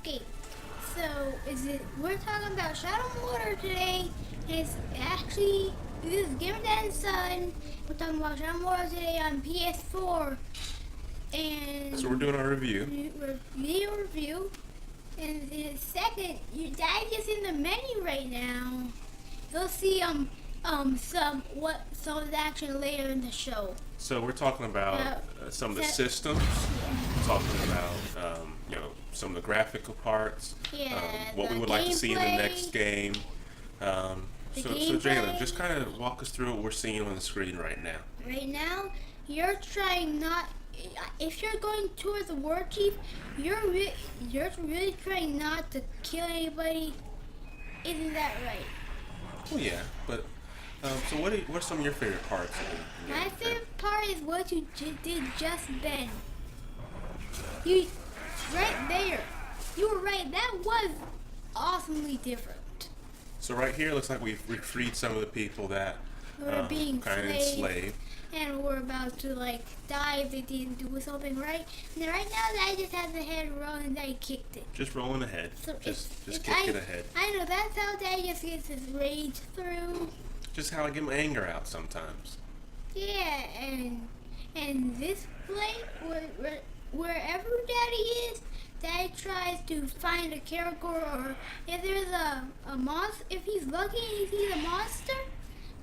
escape. So we're talking about Shadow Mordor today. It's actually this is GamerDad-N-Son. We're talking about Shadow Mordor today on PS4. And so we're doing our review. Video review. And in a second, your dad is in the menu right now. You'll see some of the action later in the show. So we're talking about some of the systems. We're talking about some of the graphical parts. What we would like to see in the next game. So Jalen, just kind of walk us through what we're seeing on the screen right now. Right now, you're trying not. If you're going towards the war chief, you're really trying not to kill anybody. Isn't that right? Well, yeah, but so what are some of your favorite parts? My favorite part is what you did just then. You right there. You were right. That was awesomely different. So right here, it looks like we've freed some of the people that were being kind of enslaved. And we're about to die if they didn't do something right. And right now, I just had the head rolling and I kicked it. Just rolling ahead. So just kick it ahead. I know, that's how Dad just gets his rage through. Just how I get my anger out sometimes. Yeah, and this place, wherever Daddy is, Daddy tries to find a character, or if there's a monster, if he's lucky and he sees a monster,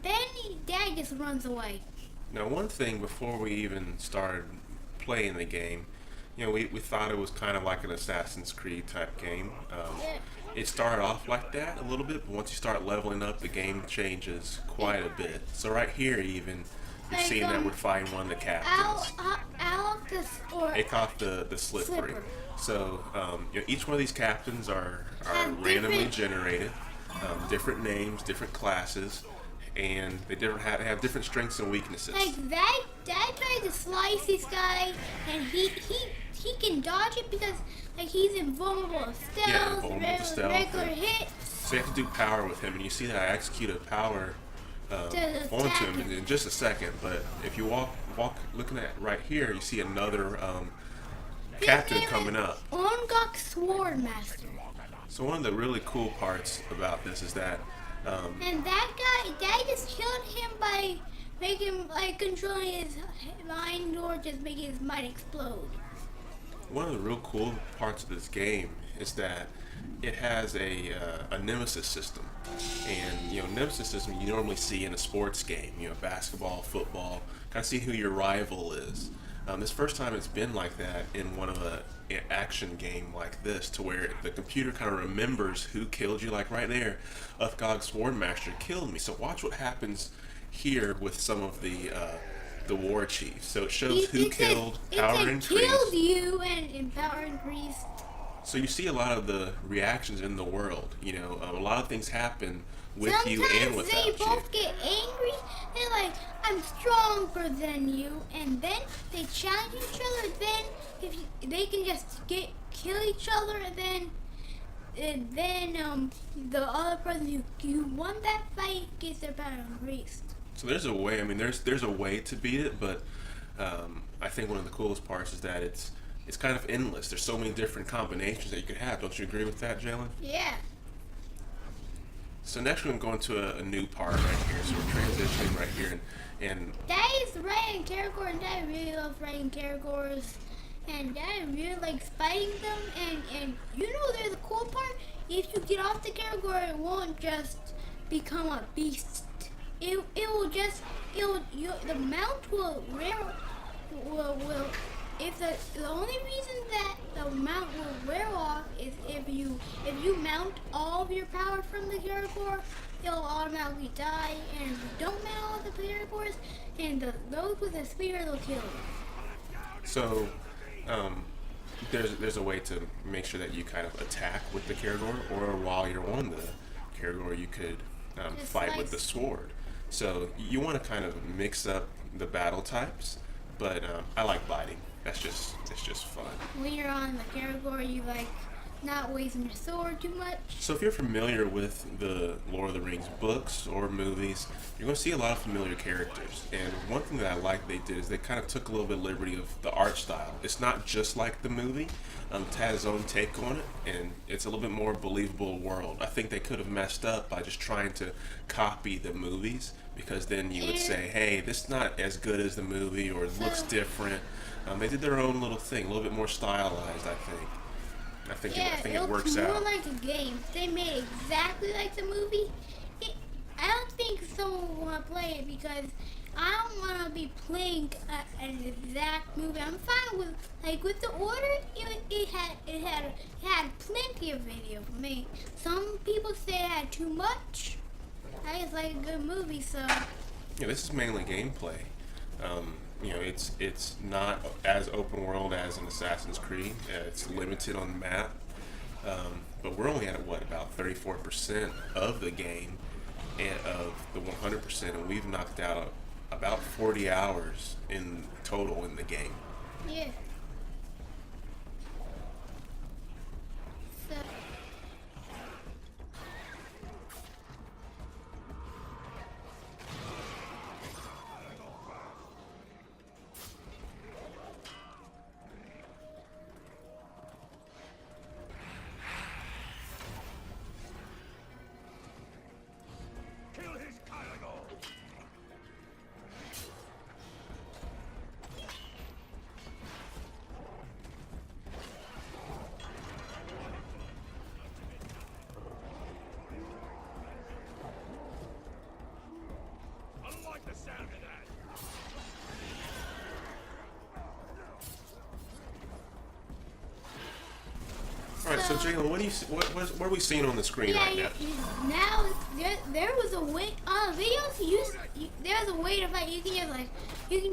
then Dad just runs away. Now, one thing before we even started playing the game, we thought it was kind of like an Assassin's Creed type game. It started off like that a little bit, but once you start leveling up, the game changes quite a bit. So right here, even, you're seeing that we're fighting one of the captains. Akoff the Slippery. So each one of these captains are randomly generated, different names, different classes. And they have different strengths and weaknesses. Like that, Dad tried to slice this guy, and he can dodge it because he's invulnerable to stealth, regular hits. So you have to do power with him, and you see that I execute a power onto him in just a second. But if you walk looking at right here, you see another captain coming up. Ongok Swordmaster. So one of the really cool parts about this is that. And that guy, Dad just killed him by making controlling his mind or just making his mind explode. One of the real cool parts of this game is that it has a nemesis system, and nemesis system you normally see in a sports game, basketball, football, kind of see who your rival is. This first time it's been like that in one of an action game like this, to where the computer kind of remembers who killed you. Like right there, Uthgog Swordmaster killed me. So watch what happens here with some of the war chiefs. So it shows who killed, power increased. Killed you and power increased. So you see a lot of the reactions in the world. A lot of things happen with Sometimes you and without you. They both get angry. They're like, I'm stronger than you, and then they challenge each other. Then if they can just kill each other, and then the other person who won that fight gets their power increased. So there's a way. I mean, there's a way to beat it, but I think one of the coolest parts is that it's kind of endless. There's so many different combinations that you could have. Don't you agree with that, Jalen? Yeah. So next we're going to go into a new part right here. So we're transitioning right here, and Daddy's writing characters, and Dad really loves writing characters, and Dad really likes fighting them. And there's a cool part. If you get off the character, it won't just become a beast. It will just the mount will if the only reason that the mount will wear off is if you mount all of your power from the character, it'll automatically die. And if you don't mount all the characters, and those with the spear, they'll kill you. So there's a way to make sure that you kind of attack with the character, or while you're on the character, you could fight with the sword. So you want to kind of mix up the battle types, but I like biting. It's just fun. When you're on the character, you not wasting your sword too much. So if you're familiar with the Lord of the Rings books or movies, you're going to see a lot of familiar characters. And one thing that I like they did is they kind of took a little bit of liberty of the art style. It's not just like the movie. It had its own take on it, and it's a little bit more believable world. I think they could have messed up by just trying to copy the movies, because then you would say, hey, this is not as good as the movie, or it looks different. They did their own little thing, a little bit more stylized, I think. I think it works out. It looks more like a game. They made it exactly like the movie. I don't think someone will want to play it because I don't want to be playing an exact movie. I'm fine with the order. It had plenty of video for me. Some people say it had too much. I just like a good movie, so. Yeah, this is mainly gameplay. It's not as open world as in Assassin's Creed. It's limited on the map, but we're only at about 34% of the game and of the 100%, and we've knocked out about 40 hours in total in the game. Yeah. So. All right, so Jalen, what are we seeing on the screen right now? Now there was a way on videos. There's a way to fight. You can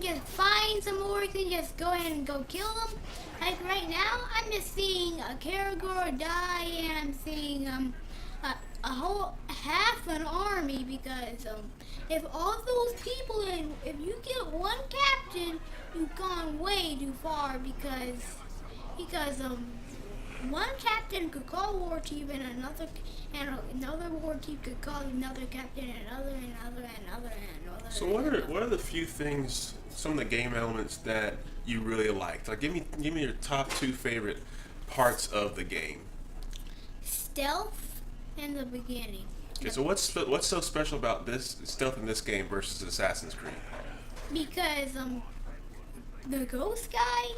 just find some more. You can just go ahead and go kill them. Like right now, I'm just seeing a Caragor die, and I'm seeing a whole half an army because if all those people and if you get one captain, you've gone way too far because one captain could call a war chief, and another war chief could call another captain, and another. So what are the few things, some of the game elements that you really liked? Like give me your top 2 favorite parts of the game. Stealth in the beginning. Okay, so what's so special about this stealth in this game versus Assassin's Creed? Because the ghost guy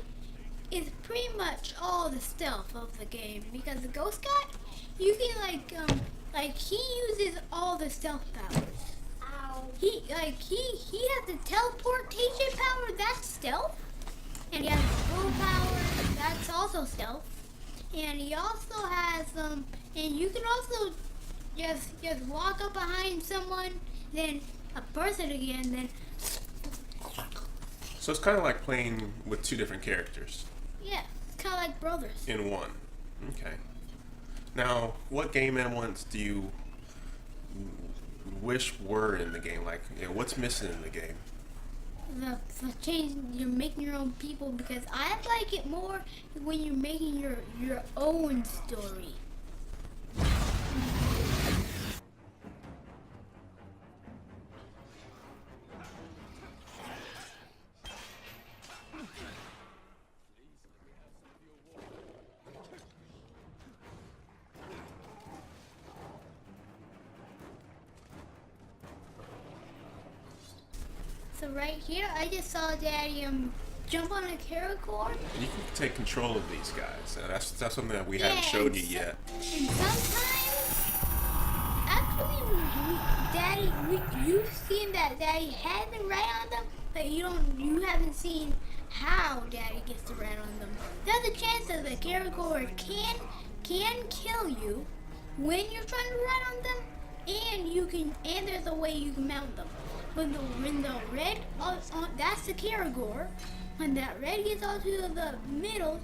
is pretty much all the stealth of the game, because the ghost guy, you can he uses all the stealth powers. Ow. He has the teleportation power, that's stealth. And he has full power, that's also stealth. And he also has and you can also just walk up behind someone, then a person again, then. So it's kind of like playing with 2 different characters. Yeah, it's kind of like brothers. In one. Okay. Now, what game elements do you wish were in the game? Like, what's missing in the game? The change, you're making your own people, because I like it more when you're making your own story. So right here, I just saw Daddy jump on a Caragor. You can take control of these guys. That's something that we haven't showed you yet. And sometimes, actually, you've seen that Daddy had them right on them, but you haven't seen how Daddy gets to right on them. There's a chance that the Caragor can kill you when you're trying to ride on them, and there's a way you can mount them. When the red, that's the Caragor. When that red gets onto the middle,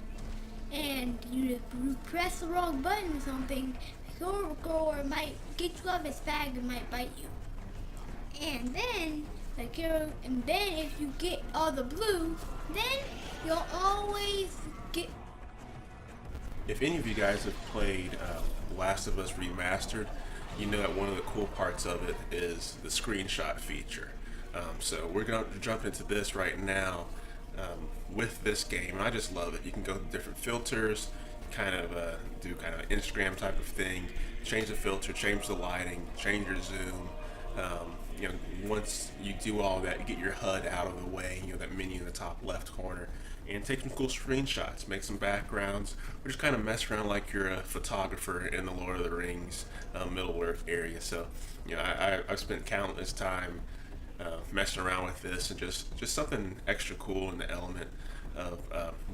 and you press the wrong button or something, the Caragor might get you off its back and might bite you. And then if you get all the blue, then you'll always get. If any of you guys have played Last of Us Remastered, you know that one of the cool parts of it is the screenshot feature. So we're going to jump into this right now with this game, and I just love it. You can go to different filters, kind of do kind of an Instagram type of thing, change the filter, change the lighting, change your zoom. You know, once you do all that, you get your HUD out of the way, you know, that menu in the top left corner, and take some cool screenshots, make some backgrounds, or just kind of mess around like you're a photographer in the Lord of the Rings Middle Earth area. So, you know, I've spent countless time messing around with this, and just something extra cool in the element of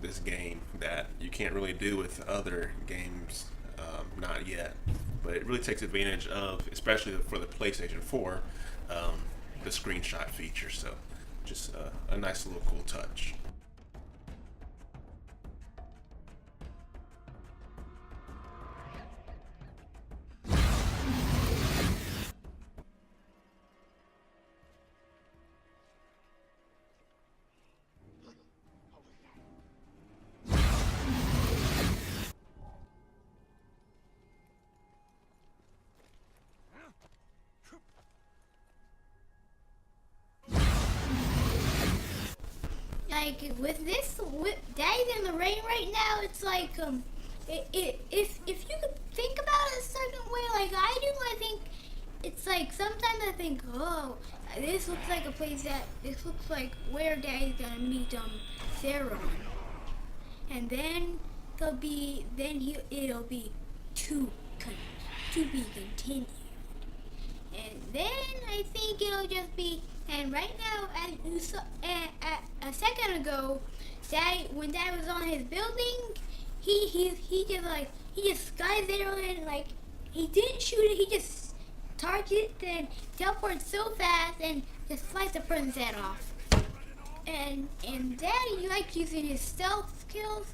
this game that you can't really do with other games, not yet. But it really takes advantage of, especially for the PlayStation 4, the screenshot feature. So just a nice little cool touch. Like with this, with days in the rain right now, it's like if you could think about it a certain way, like I do, I think it's like sometimes I think, oh, this looks like a place that this looks like where Daddy's gonna meet Sarah, and then it'll be to be continued. And then I think it'll just be, and right now, as you saw a second ago, when Dad was on his building, he just skies there and like he didn't shoot it, he just targeted and teleported so fast and just sliced the person's head off. And Daddy likes using his stealth skills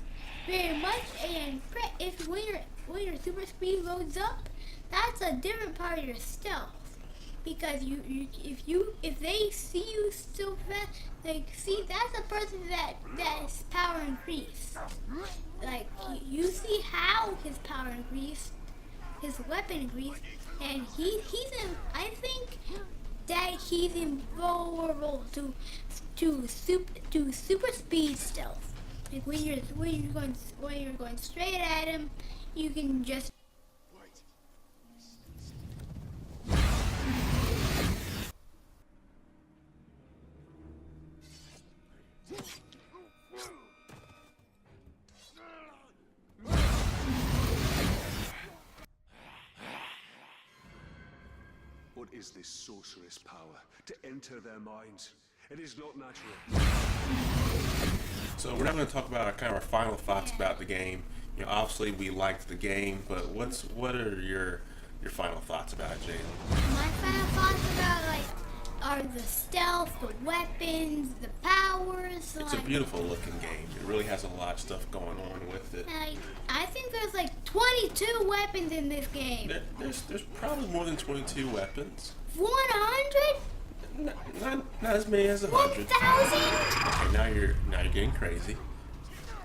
very much, and if when your super speed loads up, that's a different part of your stealth. Because if they see you so fast, like see that's a person that is power increased. Like you see how his power increased, his weapon increased, and I think that he's invulnerable to super speed stealth. Like when you're going straight at him, you can just. What is this sorceress power to enter their minds? It is not natural. So we're not going to talk about our final thoughts about the game. You know, obviously we liked the game, but what are your final thoughts about it, Jalen? My final thoughts about are the stealth, the weapons, the powers. It's a beautiful looking game. It really has a lot of stuff going on with it. I think there's 22 weapons in this game. There's probably more than 22 weapons. 100? Not as many as 100. 1,000? Okay, now you're getting crazy.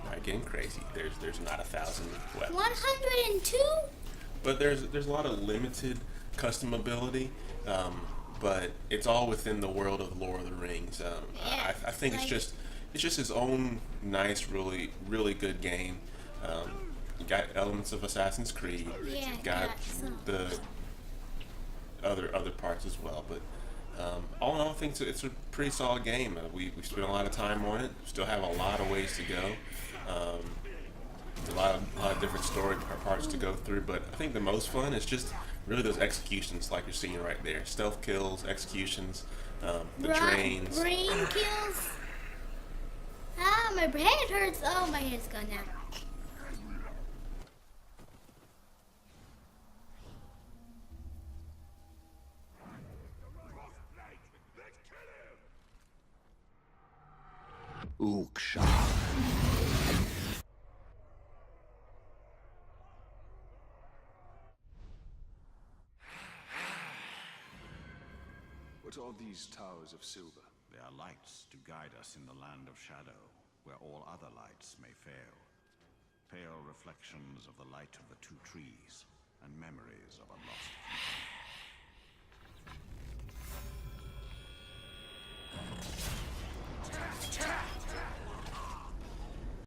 Now you're getting crazy. There's not 1,000 weapons. 102? But there's a lot of limited customability. But it's all within the world of Lord of the Rings. I think it's just his own nice, really good game. You got elements of Assassin's Creed. Yeah, got the other parts as well. But all in all, I think it's a pretty solid game. We spent a lot of time on it. Still have a lot of ways to go. A lot of different story parts to go through. But I think the most fun is just really those executions like you're seeing right there. Stealth kills, executions, the trains. Brain kills. Ah, my head hurts. Oh, my head's gone now. Ooksha. What are these towers of silver? They are lights to guide us in the land of shadow, where all other lights may fail. pale reflections of the light of the two trees, and memories of a lost companion.